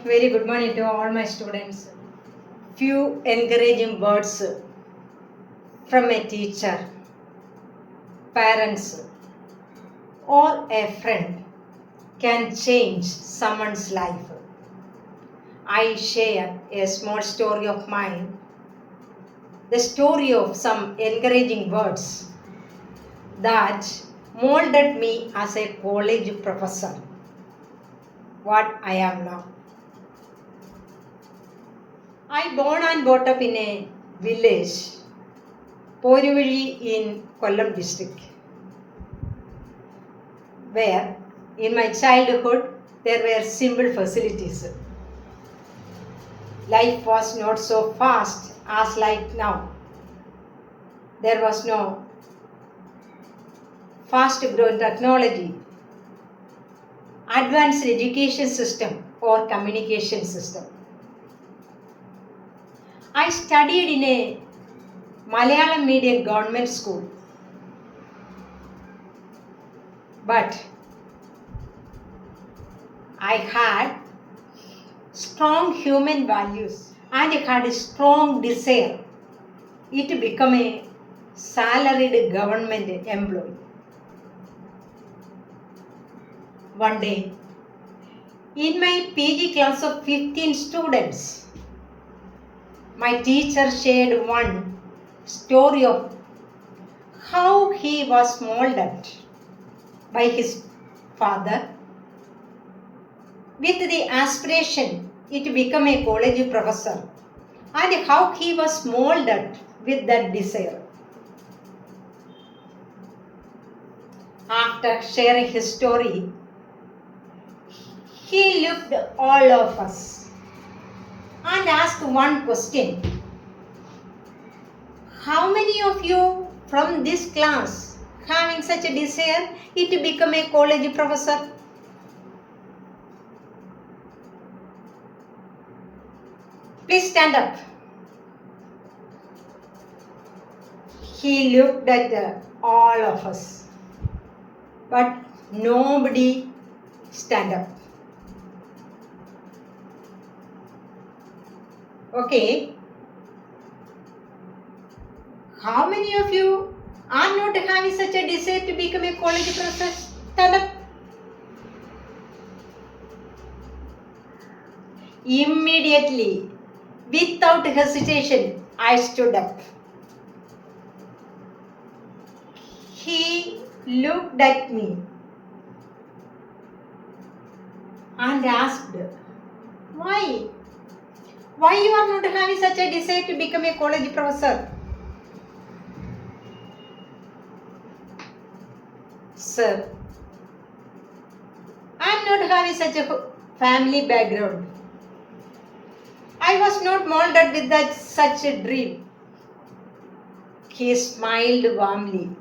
Very good morning to all my students. Few encouraging words from a teacher, parents, or a friend can change someone's life. I share a small story of mine, the story of some encouraging words that molded me as a college professor, what I am now. I born and brought up in a village, Poruvali in Kollam district, where in my childhood there were simple facilities. Life was not so fast as like now. There was no fast growing technology, advanced education system or communication system. I studied in a Malayalam medium government school, but I had strong human values and I had a strong desire to become a salaried government employee. One day, in my PG class of 15 students, my teacher shared one story of how he was molded by his father with the aspiration to become a college professor and how he was molded with that desire. After sharing his story, he looked all of us and asked one question. How many of you from this class having such a desire to become a college professor? Please stand up. He looked at all of us, but nobody stand up. Okay. How many of you are not having such a desire to become a college professor? Stand up. Immediately, without hesitation, I stood up. He looked at me and asked, Why? Why you are not having such a desire to become a college professor? Sir, I am not having such a family background. I was not molded with such a dream. He smiled warmly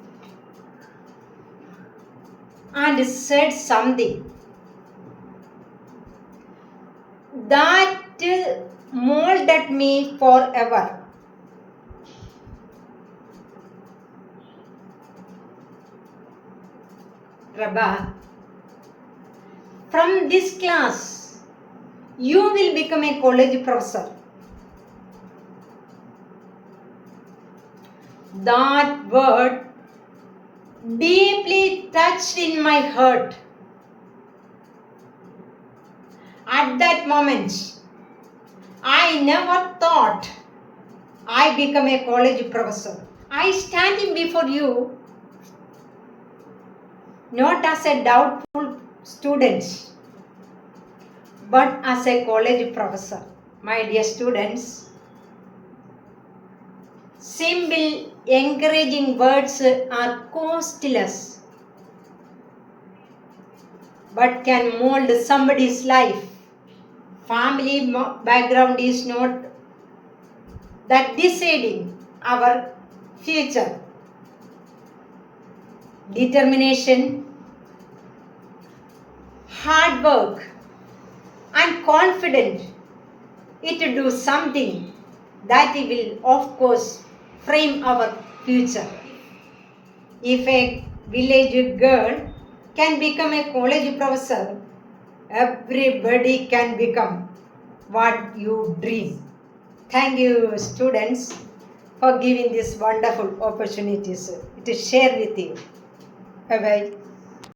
and said something that molded me forever. Rabba, from this class, you will become a college professor. That word deeply touched in my heart. At that moment, I never thought I become a college professor. I standing before you not as a doubtful student, but as a college professor. My dear students, simple encouraging words are costless, but can mold somebody's life. Family background is not that deciding our future. Determination, hard work, and confidence it to do something that will of course frame our future. If a village girl can become a college professor, everybody can become. what you dream. Thank you, students, for giving these wonderful opportunities to share with you. Bye bye.